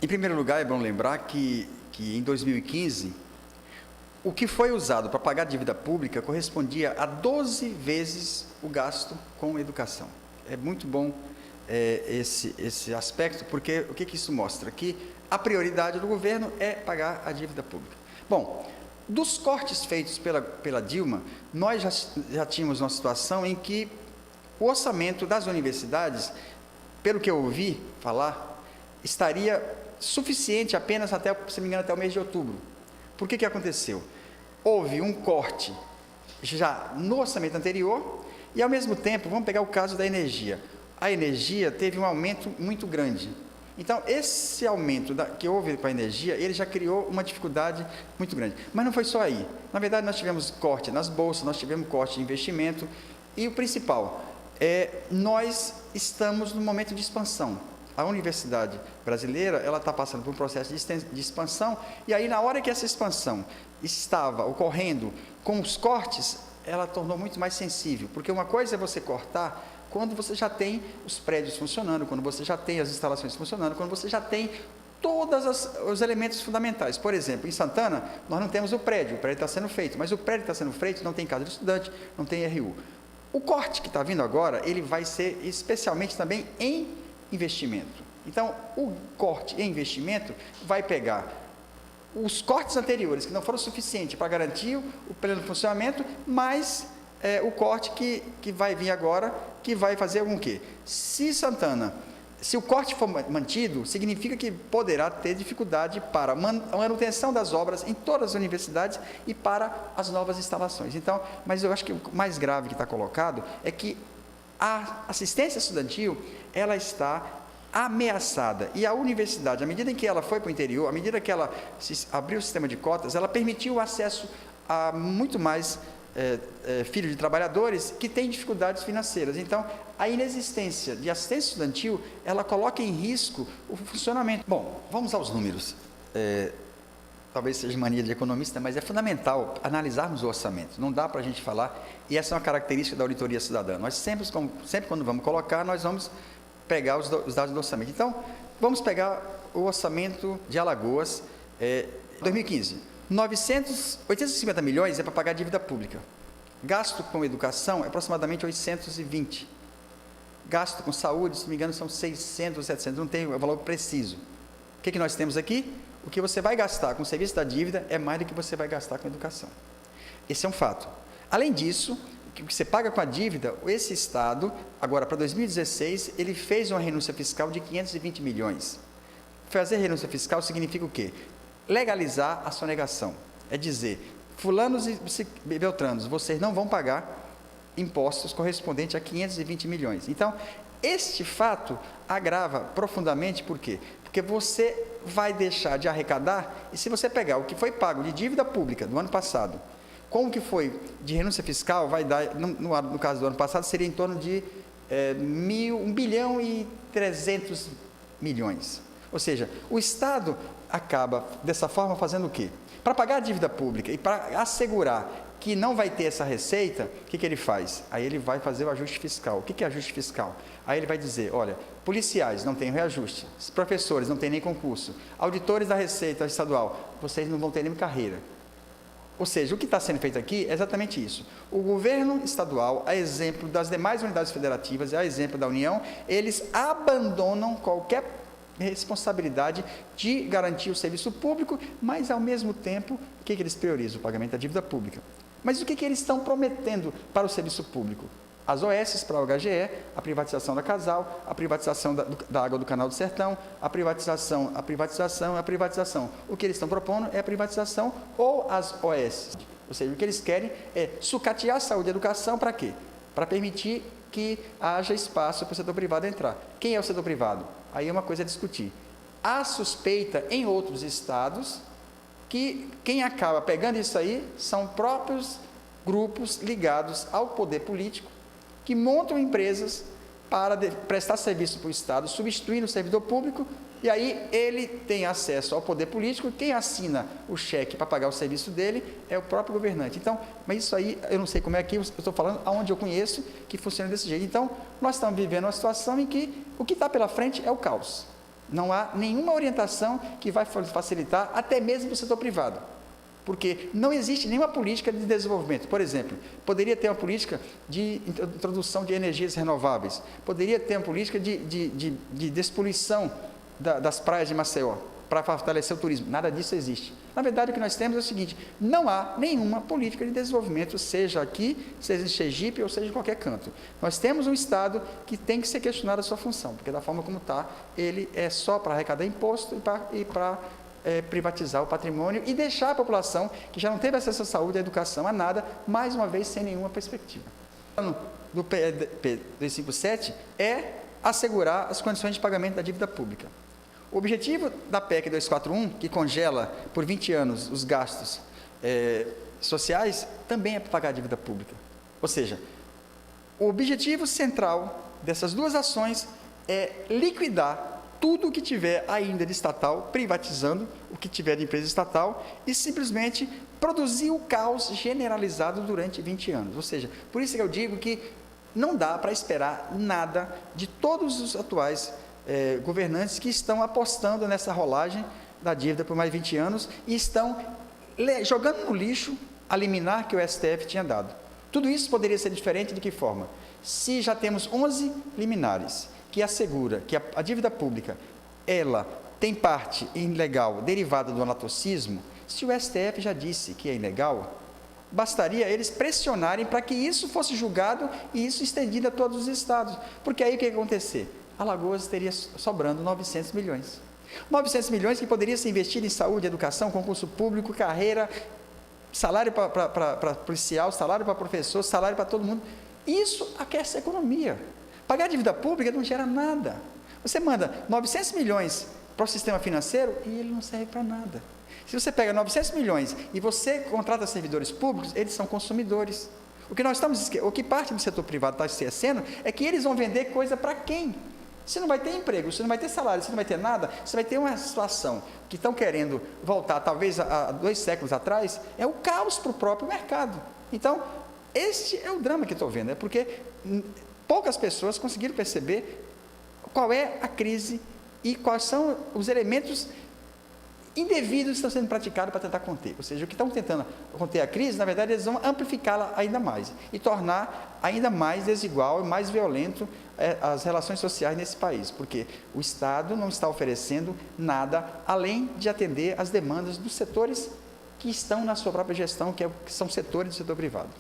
Em primeiro lugar, é bom lembrar que em 2015, o que foi usado para pagar a dívida pública correspondia a 12 vezes o gasto com educação. É muito bom esse aspecto, porque o que isso mostra? Que a prioridade do governo é pagar a dívida pública. Bom, dos cortes feitos pela Dilma, nós já tínhamos uma situação em que o orçamento das universidades, pelo que eu ouvi falar, estaria suficiente apenas até, se não me engano, até o mês de outubro. Por que aconteceu? Houve um corte já no orçamento anterior e, ao mesmo tempo, vamos pegar o caso da energia. A energia teve um aumento muito grande. Então, esse aumento que houve com a energia, ele já criou uma dificuldade muito grande. Mas não foi só aí. Na verdade, nós tivemos corte nas bolsas, nós tivemos corte de investimento e o principal, nós estamos num momento de expansão. A universidade brasileira, ela está passando por um processo de expansão, e aí, na hora que essa expansão estava ocorrendo com os cortes, ela tornou muito mais sensível, porque uma coisa é você cortar quando você já tem os prédios funcionando, quando você já tem as instalações funcionando, quando você já tem todos os elementos fundamentais. Por exemplo, em Santana, nós não temos o prédio está sendo feito, mas o prédio está sendo feito, não tem casa de estudante, não tem RU. O corte que está vindo agora, ele vai ser especialmente também em investimento. Então, o corte em investimento vai pegar os cortes anteriores, que não foram suficientes para garantir o pleno funcionamento, mas o corte que vai vir agora, que vai fazer o quê? Se o corte for mantido, significa que poderá ter dificuldade para a manutenção das obras em todas as universidades e para as novas instalações. Então, mas eu acho que o mais grave que está colocado é que a assistência estudantil, ela está ameaçada, e a universidade, à medida em que ela foi para o interior, à medida que ela abriu o sistema de cotas, ela permitiu o acesso a muito mais filhos de trabalhadores que têm dificuldades financeiras. Então, a inexistência de assistência estudantil, ela coloca em risco o funcionamento. Bom, vamos aos números. Talvez seja mania de economista, mas é fundamental analisarmos o orçamento. Não dá para a gente falar, e essa é uma característica da auditoria cidadã. Nós sempre quando vamos colocar, nós vamos pegar os dados do orçamento. Então, vamos pegar o orçamento de Alagoas, 2015. 850 milhões é para pagar a dívida pública. Gasto com educação é aproximadamente 820. Gasto com saúde, se não me engano, são 600, 700, não tem o valor preciso. O que nós temos aqui? O que você vai gastar com o serviço da dívida é mais do que você vai gastar com educação. Esse é um fato. Além disso, o que você paga com a dívida, esse Estado, agora para 2016, ele fez uma renúncia fiscal de 520 milhões. Fazer renúncia fiscal significa o quê? Legalizar a sonegação. É dizer, fulanos e beltranos, vocês não vão pagar impostos correspondentes a 520 milhões. Então, este fato agrava profundamente, por quê? Porque você vai deixar de arrecadar, e se você pegar o que foi pago de dívida pública do ano passado, com o que foi de renúncia fiscal, vai dar, no caso do ano passado, seria em torno de 1 bilhão e 300 milhões. Ou seja, o Estado acaba, dessa forma, fazendo o quê? Para pagar a dívida pública e para assegurar que não vai ter essa receita, o que ele faz? Aí ele vai fazer o ajuste fiscal. O que é ajuste fiscal? Aí ele vai dizer, olha, policiais não têm reajuste, professores não têm nem concurso, auditores da Receita Estadual, vocês não vão ter nem carreira. Ou seja, o que está sendo feito aqui é exatamente isso. O governo estadual, a exemplo das demais unidades federativas, a exemplo da União, eles abandonam qualquer responsabilidade de garantir o serviço público, mas, ao mesmo tempo, o que eles priorizam? O pagamento da dívida pública. Mas o que eles estão prometendo para o serviço público? As OS para o HGE, a privatização da Casal, a privatização da água do Canal do Sertão, a privatização. O que eles estão propondo é a privatização ou as OS. Ou seja, o que eles querem é sucatear a saúde e a educação para quê? Para permitir que haja espaço para o setor privado entrar. Quem é o setor privado? Aí é uma coisa a discutir. Há suspeita em outros estados que quem acaba pegando isso aí são próprios grupos ligados ao poder político que montam empresas para prestar serviço para o Estado, substituindo o servidor público, e aí ele tem acesso ao poder político, quem assina o cheque para pagar o serviço dele é o próprio governante. Então, mas isso aí, eu não sei como é aqui, eu estou falando aonde eu conheço que funciona desse jeito. Então, nós estamos vivendo uma situação em que o que está pela frente é o caos. Não há nenhuma orientação que vai facilitar, até mesmo para o setor privado. Porque não existe nenhuma política de desenvolvimento. Por exemplo, poderia ter uma política de introdução de energias renováveis, poderia ter uma política de despoluição das praias de Maceió, para fortalecer o turismo. Nada disso existe. Na verdade, o que nós temos é o seguinte: não há nenhuma política de desenvolvimento, seja aqui, seja em Sergipe ou seja em qualquer canto. Nós temos um Estado que tem que ser questionado a sua função, porque da forma como está, ele é só para arrecadar imposto e para privatizar o patrimônio e deixar a população, que já não teve acesso à saúde, à educação, a nada, mais uma vez sem nenhuma perspectiva. O plano do PED 257 é assegurar as condições de pagamento da dívida pública. O objetivo da PEC 241, que congela por 20 anos os gastos sociais, também é pagar a dívida pública. Ou seja, o objetivo central dessas duas ações é liquidar tudo o que tiver ainda de estatal, privatizando o que tiver de empresa estatal e simplesmente produzir o caos generalizado durante 20 anos. Ou seja, por isso que eu digo que não dá para esperar nada de todos os atuais governantes que estão apostando nessa rolagem da dívida por mais 20 anos e estão jogando no lixo a liminar que o STF tinha dado. Tudo isso poderia ser diferente de que forma? Se já temos 11 liminares que assegura que a dívida pública, ela tem parte ilegal derivada do anatocismo, se o STF já disse que é ilegal, bastaria eles pressionarem para que isso fosse julgado e isso estendido a todos os estados. Porque aí o que ia acontecer? Alagoas teria sobrando 900 milhões. 900 milhões que poderia ser investido em saúde, educação, concurso público, carreira, salário para policial, salário para professor, salário para todo mundo. Isso aquece a economia. Pagar dívida pública não gera nada. Você manda 900 milhões para o sistema financeiro e ele não serve para nada. Se você pega 900 milhões e você contrata servidores públicos, eles são consumidores. O que parte do setor privado está esquecendo é que eles vão vender coisa para quem? Você não vai ter emprego, você não vai ter salário, você não vai ter nada, você vai ter uma situação que estão querendo voltar, talvez há 2 séculos atrás, é o caos para o próprio mercado. Então, este é o drama que estou vendo, é porque poucas pessoas conseguiram perceber qual é a crise e quais são os elementos indevidos que estão sendo praticados para tentar conter. Ou seja, o que estão tentando conter a crise, na verdade, eles vão amplificá-la ainda mais e tornar ainda mais desigual e mais violento as relações sociais nesse país, porque o Estado não está oferecendo nada além de atender às demandas dos setores que estão na sua própria gestão, que são setores do setor privado.